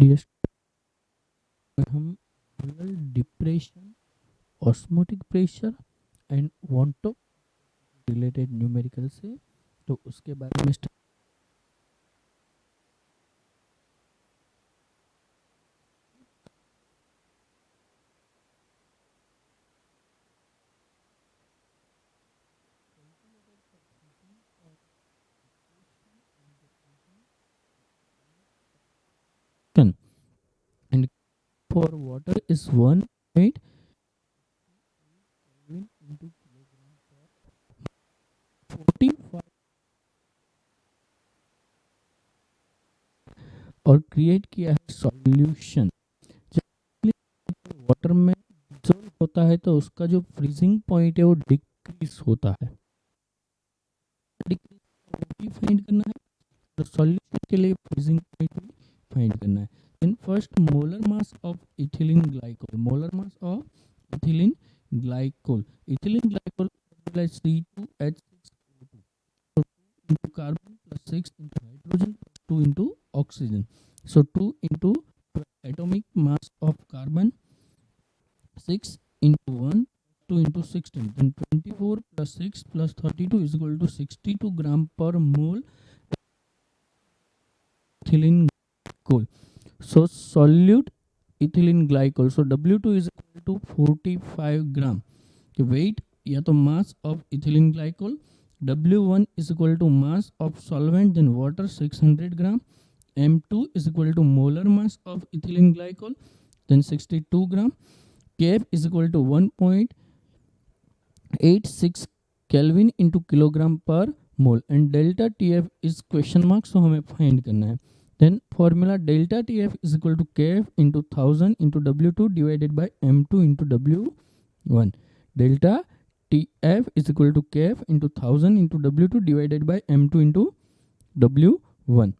Dear, हम molar depression, osmotic pressure and वांटो related numerical से तो उसके बारे में and for water is 1.8 Kelvin into kilogram per 45 और क्रिएट किया है सॉल्यूशन। जब वाटर में डिसॉल्व होता है तो उसका जो फ्रीजिंग पॉइंट है वो डिक्रीज होता है। फाइंड करना है तो सॉल्यूशन के लिए फ्रीजिंग पॉइंट भी फाइंड करना है। Then first molar mass of ethylene glycol, molar mass of ethylene glycol, ethylene glycol C2H6O2, so 2 into carbon plus 6 into hydrogen plus 2 into oxygen, so 2 into atomic mass of carbon 6 into 1 2 into 16, then 24 plus 6 plus 32 is equal to 62 gram per mole ethylene glycol. So solute ethylene glycol, so W2 is equal to 45 gram. The weight या तो mass of ethylene glycol, W1 is equal to mass of solvent then water 600 gram, M2 is equal to molar mass of ethylene glycol then 62 gram, Kf is equal to 1.86 Kelvin into kilogram per mole and delta TF is question mark, so हमें find करना है। Then formula delta TF is equal to Kf into 1000 into W2 divided by M2 into W1. Delta TF is equal to Kf into 1000 into W2 divided by M2 into W1.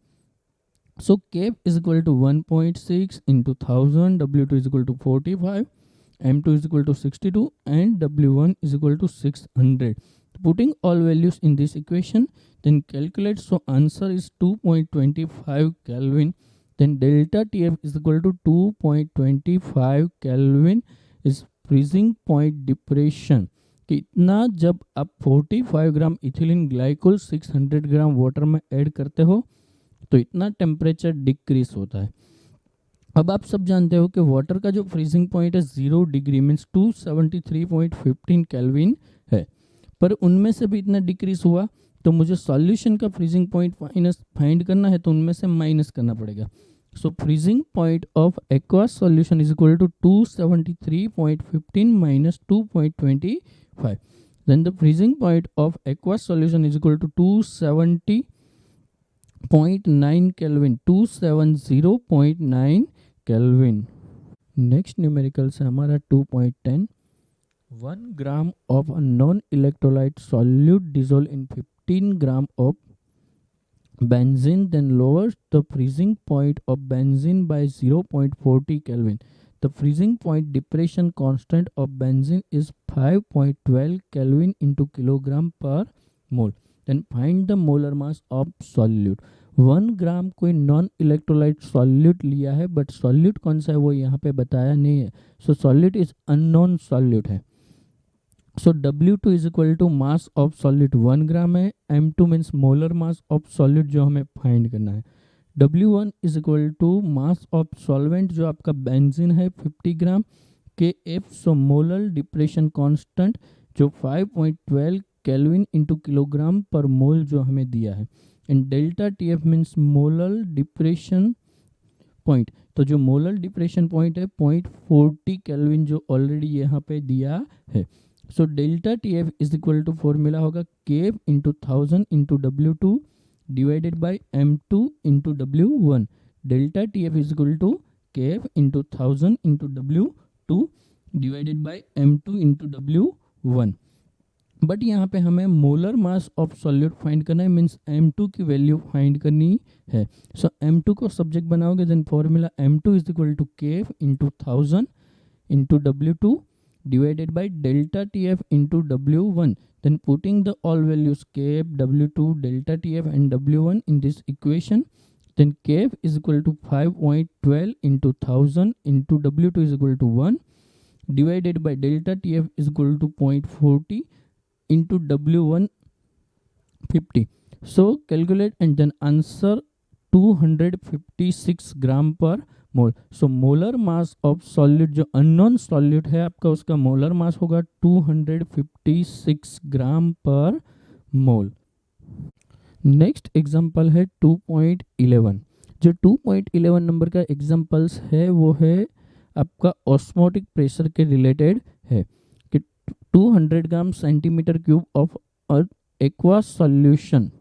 So Kf is equal to 1.6 into 1000, W2 is equal to 45, M2 is equal to 62 and W1 is equal to 600. Putting all values in this equation, then calculate. So answer is 2.25 Kelvin. Then delta TF is equal to 2.25 Kelvin is freezing point depression. कि इतना जब आप 45 ग्राम ethylene glycol 600 gram water में add करते हो तो इतना temperature decrease होता है। अब आप सब जानते हो कि वाटर का जो फ्रीजिंग पॉइंट है 0 डिग्री मीन्स 273.15 केल्विन है, पर उनमें से भी इतना डिक्रीज हुआ तो मुझे सॉल्यूशन का फ्रीजिंग पॉइंट फाइंड करना है तो उनमें से माइनस करना पड़ेगा। So freezing point of aqua solution is equal to 273.15 minus 2.25, then the freezing point of aqua solution is equal to 270.9 Kelvin, 270.9 Kelvin. Next numerical से हमारा 2.10, 1 gram of a non-electrolyte solute dissolved in 15 gram of benzene then lowers the freezing point of benzene by 0.40 Kelvin. The freezing point depression constant of benzene is 5.12 Kelvin into kilogram per mole. Then find the molar mass of solute. 1 ग्राम कोई non electrolyte solute लिया है but solute कौन सा है वो यहाँ पे बताया नहीं है, so solute is unknown solute है। So W2 is equal to mass of solute 1 gram है, M2 means molar mass of solute जो हमें फाइंड करना है, W1 is equal to mass of solvent जो आपका बेंजीन है 50 gram, Kf so molar depression constant जो 5.12 केल्विन इंटू किलोग्राम पर मोल जो हमें दिया है, and delta TF means molar depression point, तो जो मोलर डिप्रेशन पॉइंट है 0.40 केल्विन जो ऑलरेडी यहाँ पे दिया है। So delta TF is equal to formula होगा Kf into 1000 into W2 divided by M2 into W1। Delta TF is equal to Kf into 1000 into W2 divided by M2 into W1। But यहाँ पे हमें molar mass of solute find करना है, means M2 की value find करनी है। सो M2 को subject बनाओगे then formula M2 is equal to Kf into 1000 into W2 divided by delta TF into W1, then putting the all values Kf, W2, delta TF and W1 in this equation, then Kf is equal to 5.12 into 1000 into W2 is equal to 1 divided by delta Tf is equal to 0.40 into W1 50. So calculate and then answer 256 gram per mole. So molar mass of solute, जो unknown solute है आपका, उसका molar mass होगा 256 gram per मोल. Next example है 2.11. जो 2.11 number का examples है वो है आपका ऑस्मोटिक प्रेशर के रिलेटेड है कि 200 gram centimetre cube of aqua solution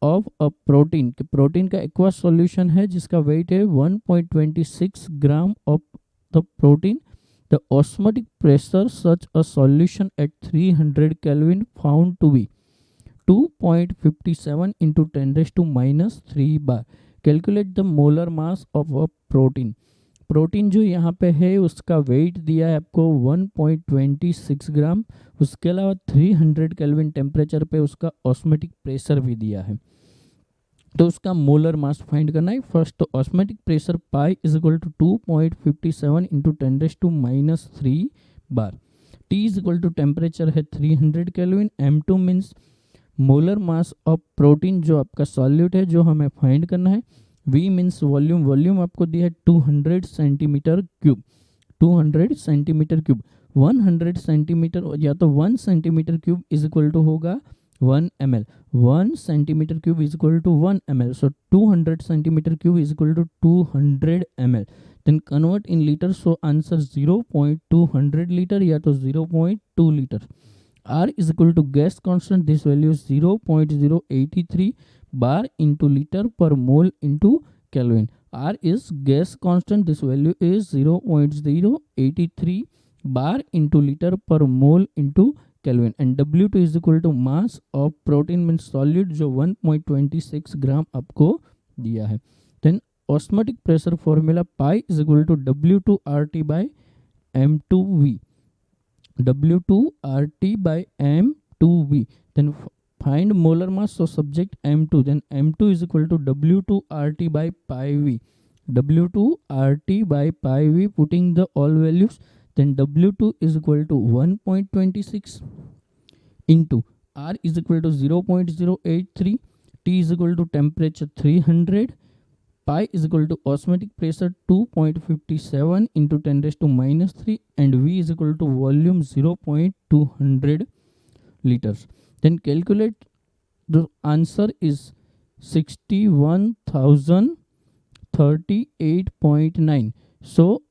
of a protein, कि प्रोटीन का एक्वा सॉल्यूशन है जिसका वेट है 1.26 gram of the protein. The osmotic pressure such a solution at 300 kelvin found to be 2.57 into 10⁻³ bar. Calculate the molar mass of a protein. Protein जो यहाँ पे है उसका वेट दिया है आपको 1.26 ग्राम. उसके अलावा 300 केल्विन टेम्परेचर पे उसका ऑस्मोटिक प्रेशर भी दिया है. तो उसका मोलर मास फाइंड करना है. फर्स्ट तो osmotic pressure pi is equal to 2.57 into 10⁻³ bar. T is equal to temperature है 300 kelvin. M2 means molar mass of protein जो आपका सॉल्यूट है जो हमें फाइंड करना है. V means volume. वॉल्यूम आपको दिया है 200 centimetre cube. 200 centimetre cube 100 centimetre या तो 1 centimetre cube is equal to होगा 1 ml. 1 centimetre cube is equal to 1 ml. So 200 centimetre cube is equal to 200 ml. Then convert in litre. So answer 0.200 litre या तो 0.2 litre. R is equal to gas constant. This value is 0.083 bar into liter per mole into Kelvin. R is gas constant. This value is 0.083 bar into liter per mole into Kelvin. And W2 is equal to mass of protein means solid जो 1.26 ग्राम आपको दिया है. Then osmotic pressure formula pi is equal to W2 RT by M2V. W2 RT by M2V. Then find molar mass. So subject M2. Then M2 is equal to W2 RT by pi V. W2 RT by pi V. Putting the all values. Then W2 is equal to 1.26 into R is equal to 0.083. T is equal to temperature 300. Pi is equal to osmotic pressure 2.57 into 10⁻³ and V is equal to volume 0.200 liters. Then calculate. The answer is 61,038.9. So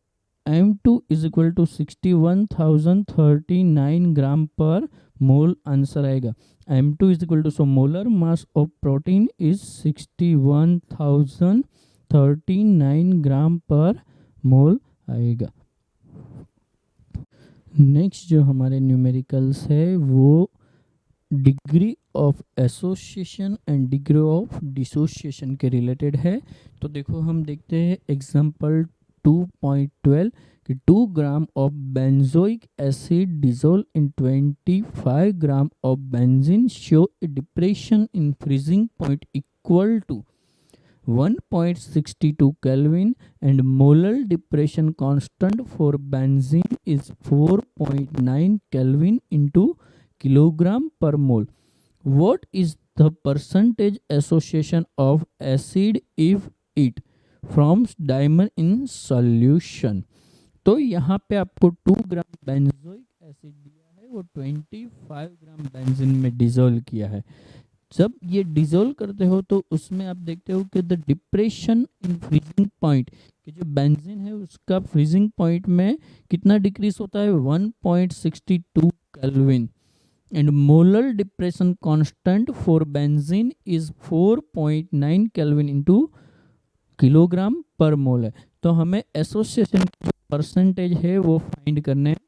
M2 is equal to 61,039 gram per mole answer आएगा. M2 is equal to, so molar mass of protein is 61,039 gram per मोल आएगा. Next जो हमारे numericals है वो degree of association and degree of dissociation के related है. तो देखो हम देखते हैं एग्जांपल 2.12 कि 2 gram of benzoic acid dissolve in 25 gram of benzene show a depression in freezing point equal to 1.62 Kelvin and molar depression constant for benzene is 4.9 Kelvin into kilogram per mole. What is the percentage association of acid if it forms diamond in solution? तो यहाँ पे आपको 2 ग्राम benzoic acid दिया है, वो 25 gram benzene में dissolve किया है. जब ये डिसॉल्व करते हो तो उसमें आप देखते हो कि the depression in freezing point, कि जो बेंजीन है उसका फ्रीजिंग पॉइंट में कितना डिक्रीज होता है 1.62 kelvin and molar depression constant for benzene is 4.9 kelvin into kilogram per मोल है. तो हमें एसोसिएशन की जो परसेंटेज है वो फाइंड करने हैं.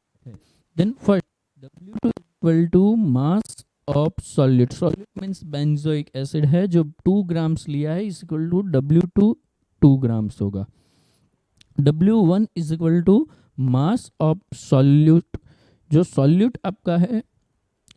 Then first W2 equal to mass of solute. Solute means benzoic acid है जो 2 ग्राम्स लिया है is equal to W2 2 grams होगा. W1 is equal to mass of solute. जो सॉल्यूट आपका है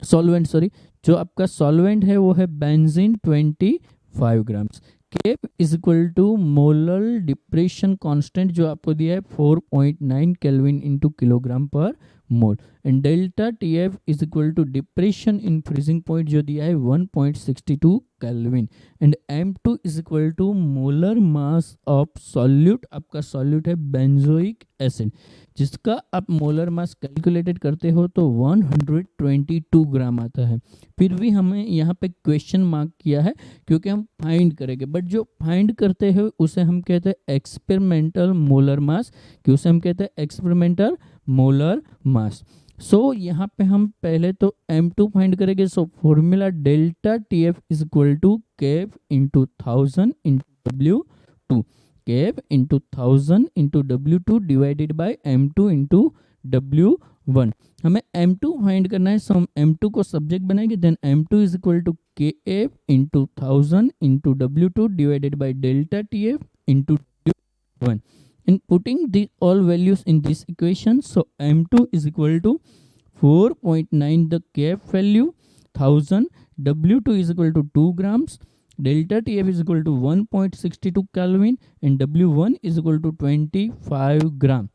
सॉल्वेंट जो आपका सॉल्वेंट है वो है बेंजीन 25 ग्राम्स. केप is equal to molar depression constant जो आपको दिया है 4.9 kelvin into kilogram per mole, and delta T F is equal to depression in freezing point जो दिया है 1.62 kelvin, and M2 is equal to molar mass of solute, आपका solute है benzoic acid जिसका आप मोलर मास कैलकुलेटेड करते हो तो 122 ग्राम आता है। फिर भी हमें यहाँ पे क्वेश्चन मार्क किया है क्योंकि हम फाइंड करेंगे, बट जो फाइंड करते हैं उसे हम कहते हैं एक्सपेरिमेंटल मोलर मास, कि उसे हम कहते हैं एक्सपेरिमेंटल मोलर मास। सो यहाँ पे हम पहले तो M2 फाइंड करेंगे। So formula delta TF is equal to केफ इंटू 1000 इंटू W2, केफ into 1000 into W2 divided by M2 into W1। हमें M2 फाइंड करना है, सो हम M2 को सब्जेक्ट बनाएंगे, then M2 is equal to KF into 1000 into W2 divided by delta TF into W1। In putting the all values in this equation, so M2 is equal to 4.9 the KF value, 1000, W2 is equal to 2 grams, delta TF is equal to 1.62 Kelvin, and W1 is equal to 25 gram।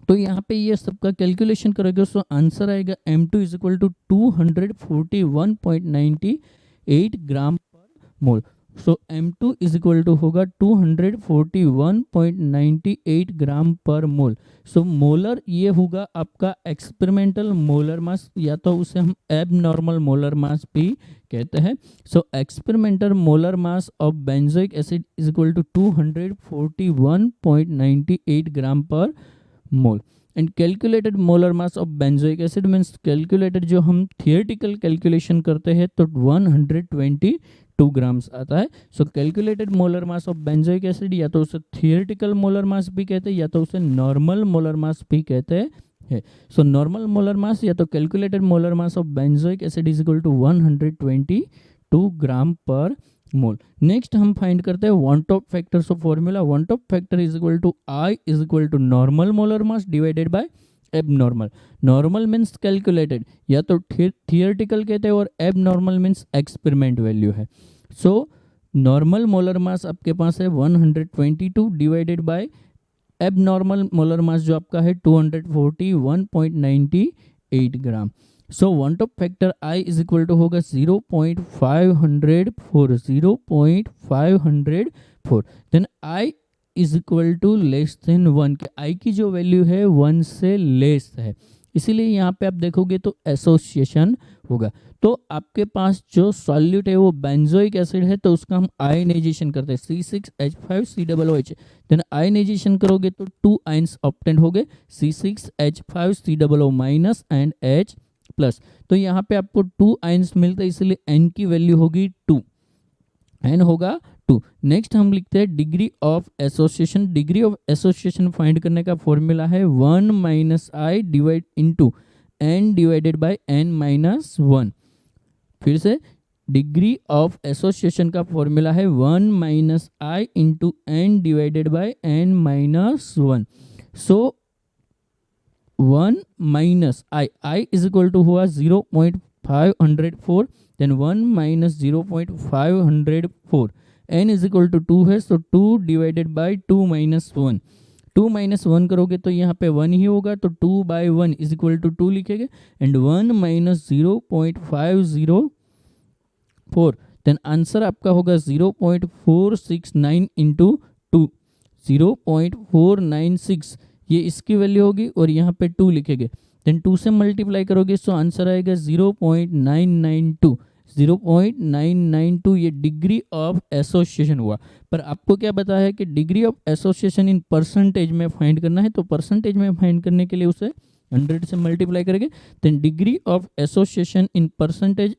तो यहाँ पे ये सबका calculation करोगे so answer आएगा M2 is equal to 241.98 gram per mole. So M2 is equal to होगा 241.98 gram per mole. So molar ये होगा आपका एक्सपेरिमेंटल मोलर मास, या तो उसे हम एबनॉर्मल मोलर मास भी कहते हैं। So experimental molar mass of benzoic acid is equal to 241.98 gram per mole, and calculated molar mass of benzoic acid means calculated जो हम थियोरेटिकल कैलकुलेशन करते हैं तो 122 ग्राम्स आता है। So calculated molar mass of benzoic acid या तो उसे थियोरेटिकल मोलर मास भी कहते हैं या तो उसे नॉर्मल मोलर मास भी कहते हैं। सो नॉर्मल मोलर मास या तो calculated molar mass of benzoic acid is equal to 122 gram per मोल। नेक्स्ट हम फाइंड करते हैं van't Hoff factor. So formula van't Hoff factor is equal to i is equal to normal molar mass divided by abnormal. Normal means calculated या तो theoretical कहते हैं और abnormal means experiment value है। So normal molar मास आपके पास है 122 divided by abnormal molar mass जो आपका है 241.98 gram. So van't Hoff factor i is equal to होगा 0.504, then i is equal to less than 1 के आई की जो वैल्यू है 1 से लेस है, इसीलिए यहाँ पे आप देखोगे तो एसोसिएशन होगा। तो आपके पास जो सॉल्यूट है वो बेंजोइक एसिड है तो उसका हम आयनाइजेशन करते हैं C6H5COOH, देन आयनाइजेशन करोगे तो 2 आयंस ऑब्टेन हो गए C6H5COO minus and H plus. तो यहाँ पे आपको 2 आयंस मिलते हैं इसलिए N की वैल्यू होगी 2, N होगा 2। नेक्स्ट हम लिखते हैं degree of association. Degree of association find करने का फॉर्मूला है 1 minus i divide into N divided by N minus 1। फिर से डिग्री ऑफ एसोसिएशन का फॉर्मूला है 1 minus i into N divided by N minus 1। So 1 minus i is equal to हुआ 0.504, then 1 minus 0.504, n is equal to 2 है, so 2 divided by 2 minus 1। 2 minus 1 करोगे तो यहाँ पे 1 ही होगा तो 2 बाई 1 इज इक्वल टू 2 लिखेंगे, एंड 1 माइनस 0.504, देन आंसर आपका होगा 0.469 इंटू 2, 0.496 ये इसकी वैल्यू होगी और यहाँ पे 2 लिखेंगे, देन 2 से मल्टीप्लाई करोगे सो आंसर आएगा 0.992 ये डिग्री ऑफ एसोसिएशन हुआ। पर आपको क्या पता है कि degree of association in percentage में फाइंड करना है, तो परसेंटेज में फाइंड करने के लिए उसे 100 से मल्टीप्लाई करेंगे, then degree of association in percentage,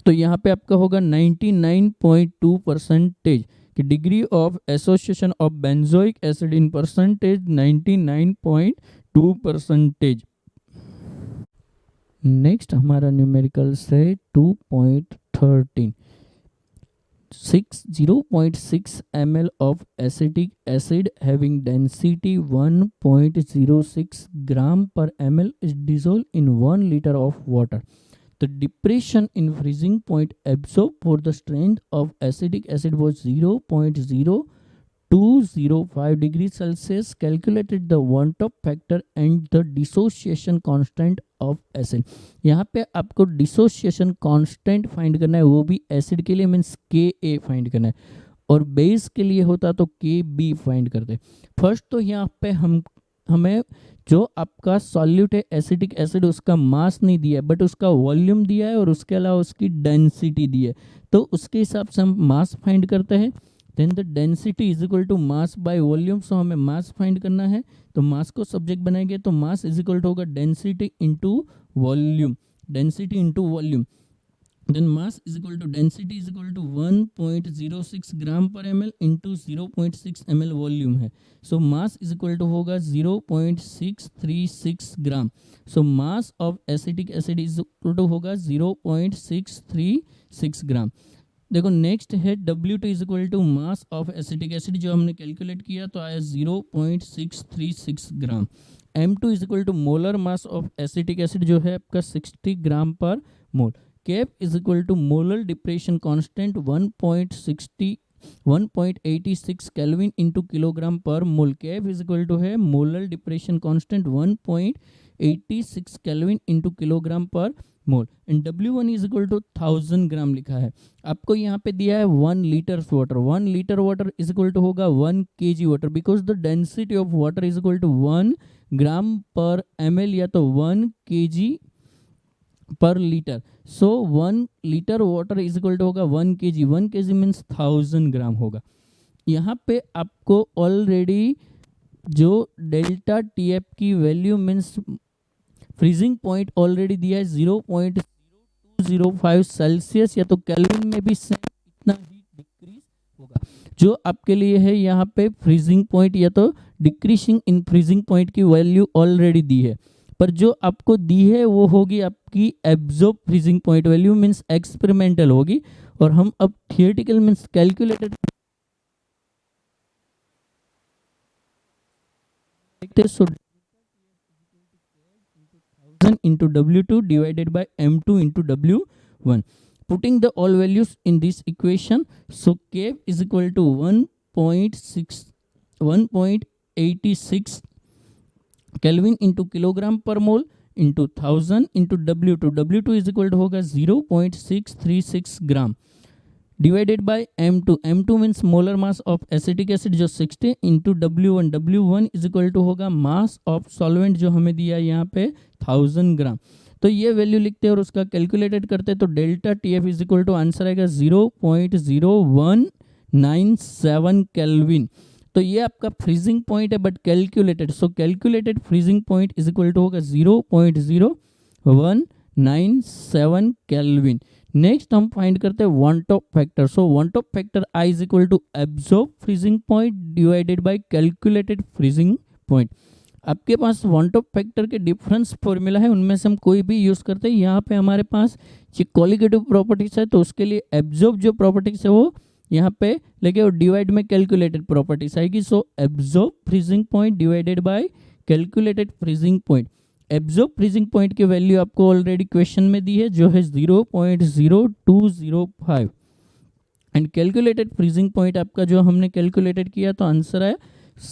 तो यहाँ पे आपका होगा 99.2% कि degree of association of benzoic acid in percentage 99.2%। Next हमारा न्यूमेरिकल से 2.13 0.6 ml of acetic acid having density 1.06 gram per ml is dissolved in 1 liter of water। The depression in freezing point absorbed for the strength of acetic acid was 0.0205 degrees Celsius. Calculated the Van-Top factor and the dissociation constant of acid. यहाँ पे आपको dissociation constant find करना है, वो भी acid के लिए means Ka find करना है, और बेस के लिए होता तो Kb फाइंड करते। फर्स्ट तो यहाँ पे हमें जो आपका सॉल्यूट है एसिटिक एसिड उसका मास नहीं दिया है बट उसका वॉल्यूम दिया है और उसके अलावा उसकी डेंसिटी दी है, तो उसके हिसाब से हम मास फाइंड करते हैं। Then the density is equal to mass by volume, so हमें मास फाइंड करना है, तो मास को सब्जेक्ट बनाएंगे तो मास इज इक्वल टू होगा density into volume, density into volume. then mass is equal to density is equal to 1.06 gram per ml into 0.6 ml volume है, so mass is equal to होगा 0.636 ग्राम। so mass of acetic acid is equal to होगा 0.636 ग्राम। देखो next है W2 is equal to mass of acetic acid, जो हमने calculate किया तो आया 0.636 ग्राम। M2 is equal to molar mass of acetic acid जो है आपका 60 ग्राम per mole. Kf is equal to molar depression constant 1.86 Kelvin into kilogram per mole। Kf is equal to है molar depression constant 1.86 Kelvin into kilogram per mole and W1 is equal to 1000 ग्राम लिखा है। आपको यहाँ पे दिया है 1 litre water, 1 litre water is equal to होगा 1 kg water, because the density of water is equal to 1 gram per ml या तो 1 kg per litre. So 1 litre water is equal to होगा 1 kg, 1 kg मीन्स 1000 ग्राम होगा। यहाँ पे आपको already जो delta TF की value means freezing point already दिया है 0.0205 सेल्सियस, या तो केल्विन में भी सेम इतना ही डिक्रीज होगा। जो आपके लिए है यहाँ पे फ्रीजिंग पॉइंट या तो डिक्रीजिंग इन फ्रीजिंग पॉइंट की वैल्यू ऑलरेडी दी है, पर जो आपको दी है वो होगी आपकी absorb freezing point value means experimental होगी, और हम अब थियोरेटिकल मीन्स कैलकुलेटेड देखते। सो into W2 divided by M2 into W1, putting the all values in this equation, so Kf is equal to 1.86 Kelvin into kilogram per mole into 1000 into W2, W2 is equal to होगा 0.636 ग्राम divided by M2, M2 means molar mass of acetic acid जो 60 into W1, W1 is equal to होगा mass of solvent जो हमें दिया यहाँ पे 1000 ग्राम। तो ये वैल्यू लिखते हैं और उसका कैलकुलेटेड करते हैं, तो delta TF is equal to answer आएगा 0.0197 केल्विन। तो ये आपका फ्रीजिंग पॉइंट है but calculated, so calculated freezing point is equal to होगा 0.0197 केल्विन। नेक्स्ट हम फाइंड करते हैं van't Hoff factor. So van't Hoff factor I is equal to observed freezing point divided by calculated freezing point. आपके पास van't Hoff factor के difference formula है, उनमें से हम कोई भी यूज करते हैं। यहाँ पे हमारे पास जो कॉलिगेटिव प्रॉपर्टीज है तो उसके लिए एब्जॉर्ब जो प्रॉपर्टीज है वो यहाँ पे लेके और डिवाइड में कैलकुलेटेड प्रॉपर्टीज आएगी। सो absorb freezing point divided by calculated freezing point. Absorb freezing point की वैल्यू आपको ऑलरेडी क्वेश्चन में दी है जो है 0.0205 एंड कैलकुलेटेड फ्रीजिंग पॉइंट आपका जो हमने कैलकुलेटेड किया तो आंसर है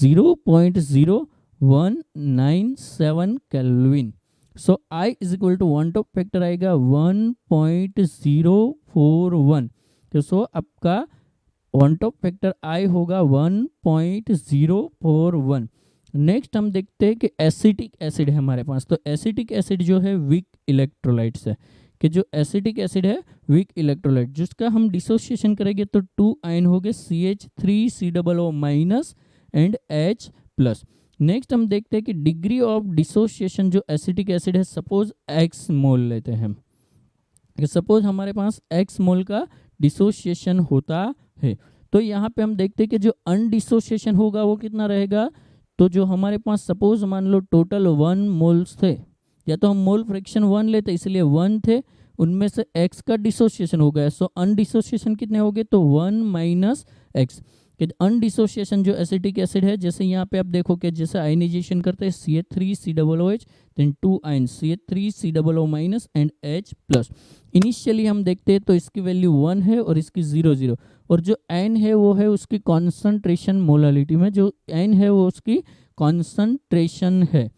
0.0197 kelvin. So I is equal to van't Hoff factor आएगा 1.041, तो सो आपका वन टॉप फैक्टर I होगा 1.041। नेक्स्ट हम देखते हैं कि एसिटिक एसिड है हमारे पास, तो एसिटिक एसिड जो है वीक इलेक्ट्रोलाइट्स है, कि जो एसिटिक एसिड है वीक इलेक्ट्रोलाइट जिसका हम डिसोसिएशन करेंगे तो 2 आयन हो गए CH3COO minus and H plus. Next हम देखते हैं कि डिग्री ऑफ डिसोसिएशन जो एसिटिक एसिड है, सपोज X मोल लेते हैं हम, सपोज हमारे पास X मोल का डिसोसिएशन होता है, तो यहाँ पे हम देखते हैं कि जो अनडिसोसिएशन होगा वो कितना रहेगा। तो जो हमारे पास सपोज मान लो टोटल 1 मोल्स थे, या तो हम मोल फ्रैक्शन 1 लेते इसलिए 1 थे, उनमें से X का डिसोसिएशन हो गया, सो अनडिसोसिएशन कितने हो गए तो 1 माइनस X। कि अनडिसोसिएशन जो एसिटिक एसिड है, जैसे यहाँ पे आप देखो कि जैसे आयनाइजेशन करते हैं CH3COOH, देन 2 ion CH3COO minus and H plus. Initially हम देखते हैं तो इसकी वैल्यू 1 है और इसकी 0 और जो एन है वो है उसकी कॉन्सेंट्रेशन मोलालिटी में, जो एन है वो उसकी कॉन्सेंट्रेशन है।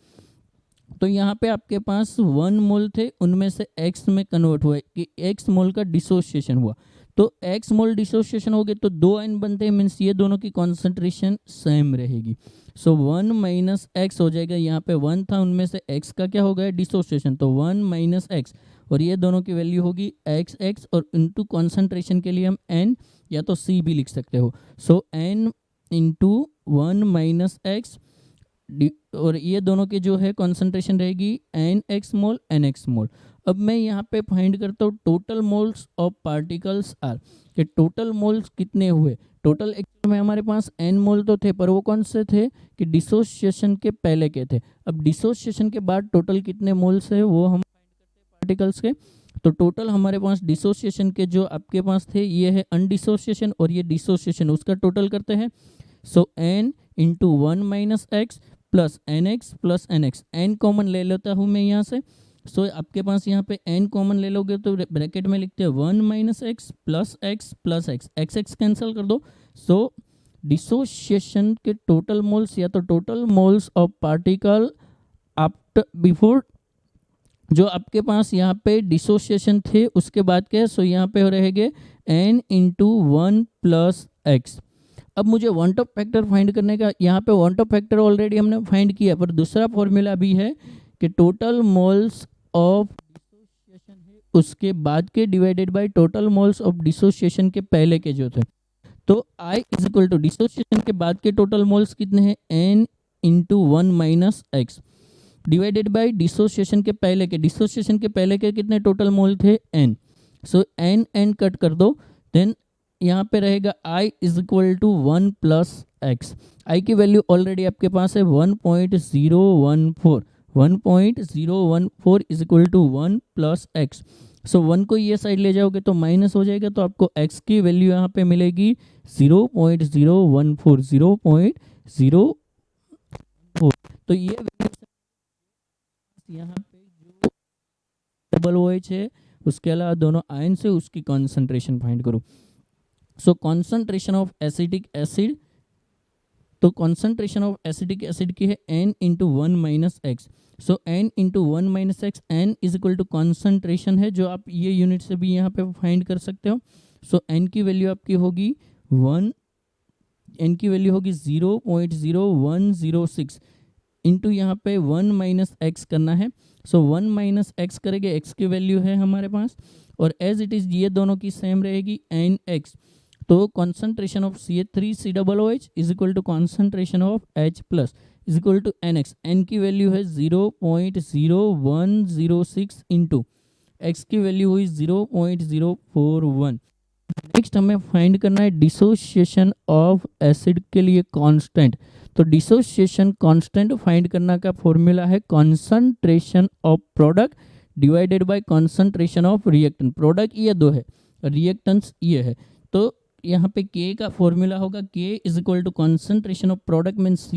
तो यहाँ पे आपके पास 1 मोल थे, उनमें से x में कन्वर्ट हुआ कि x मोल का डिसोसिएशन हुआ। तो x मोल डिसोसिएशन हो गए तो 2 आयन बनते हैं, मीन्स ये दोनों की कॉन्सेंट्रेशन सेम रहेगी। सो 1 माइनस एक्स हो जाएगा, यहाँ पे 1 था उनमें से x का क्या हो गया डिसोसिएशन, तो 1 माइनस एक्स, और ये दोनों की वैल्यू होगी x और इनटू कॉन्सेंट्रेशन के लिए हम n या तो c भी लिख सकते हो। सो n इंटू 1 माइनस एक्स, और ये दोनों के जो है कॉन्सेंट्रेशन रहेगी nx मोल nx मोल। अब मैं यहाँ पे फाइंड करता हूँ total moles of particles are, कि टोटल मोल्स कितने हुए। टोटल एक्चुअल में हमारे पास n मोल तो थे, पर वो कौन से थे कि डिसोसिएशन के पहले के थे। अब डिसोसिएशन के बाद टोटल कितने मोल्स है वो हम पार्टिकल्स के, तो टोटल हमारे पास डिसोसिएशन के जो आपके पास थे ये है अनडिसोसिएशन और ये डिसोसिएशन, उसका टोटल करते हैं। सो n into 1 minus x plus nx plus nx, n common ले लेता हूँ मैं यहाँ से। सो आपके पास यहाँ पे n कॉमन ले लोगे तो ब्रैकेट में लिखते हैं 1 minus x plus x cancel कर दो। सो डिसोसिएशन के टोटल मोल्स या तो total moles of particle after before, जो आपके पास यहाँ पे डिसोसिएशन थे उसके बाद के, सो यहाँ पे रहेंगे n इंटू 1 प्लस एक्स। अब मुझे वन टॉप फैक्टर फाइंड करने का, यहाँ पे वन टॉप फैक्टर ऑलरेडी हमने फाइंड किया, पर दूसरा फॉर्मूला भी है कि टोटल मोल्स ऑफ डिसोसिएशन है उसके बाद के divided by total moles of dissociation के पहले के जो थे। तो I is equal to dissociation के बाद के टोटल मोल्स कितने हैं n into 1 minus x divided by dissociation के पहले के, डिसोसिएशन के पहले के कितने टोटल मोल थे n। सो n कट कर दो, देन यहाँ पे रहेगा I is equal to 1 plus x. I की वैल्यू ऑलरेडी आपके पास है 1.014, 1.014 is equal to 1 plus x. So 1 को ये साइड ले जाओगे तो माइनस हो जाएगा, तो आपको x की वैल्यू यहाँ पे मिलेगी 0.014, 0.014। तो ये यहाँ पे जो डबल OH है उसके अलावा दोनों आयन से उसकी कॉन्सेंट्रेशन फाइंड करो। So concentration of acetic acid, तो कॉन्सेंट्रेशन ऑफ एसिटिक एसिड की है n into 1 minus x. So n into 1 minus x, n is equal to concentration है जो आप ये यूनिट से भी यहाँ पे फाइंड कर सकते हो। सो n की वैल्यू आपकी होगी 1, n की वैल्यू होगी 0.0106 इंटू यहाँ पे 1 माइनस एक्स करना है। सो 1 माइनस एक्स करेंगे, x की वैल्यू है हमारे पास, और एज इट इज़ ये दोनों की सेम रहेगी nx। तो concentration of CH3COOH is equal to concentration of H plus is equal to nx। n की वैल्यू है 0.0106 इंटू x की वैल्यू हुई 0.041। नेक्स्ट हमें फाइंड करना है डिसोसिएशन ऑफ एसिड के लिए कांस्टेंट। तो डिसोसिएशन कांस्टेंट फाइंड करना का फॉर्मूला है concentration of product divided by concentration of reactant. Product ये दो है, रिएक्टेंट्स ये है, तो यहाँ पे K का फॉर्मूला होगा K is equal to concentration of product means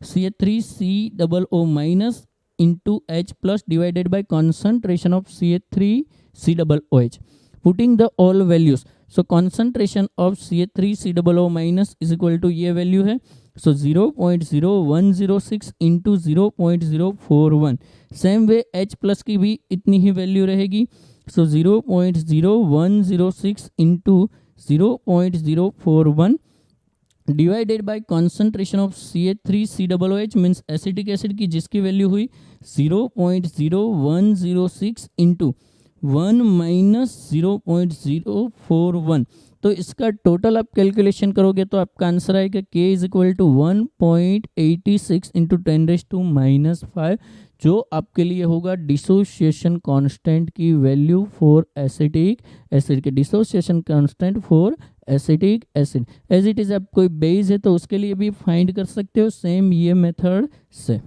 CH3COO minus into H plus divided by concentration of CH3COOH। Putting the all values, so concentration of CH3COO minus is equal to ये value है, so 0.0106 into 0.041। Same way H plus की भी इतनी ही value रहेगी, so 0.0106 into 0.041 divided by concentration of CH3COOH means acetic acid की, जिसकी value हुई 0.0106 इंटू 1 माइनस 0.041। तो इसका टोटल आप कैलकुलेशन करोगे तो आपका आंसर आएगा K is equal to 1.86 into 10⁻⁻⁵, जो आपके लिए होगा डिसोसिएशन कांस्टेंट की वैल्यू फॉर एसिटिक एसिड के, dissociation constant for acetic acid. As it is आप कोई बेस है तो उसके लिए भी फाइंड कर सकते हो सेम ये मेथड से।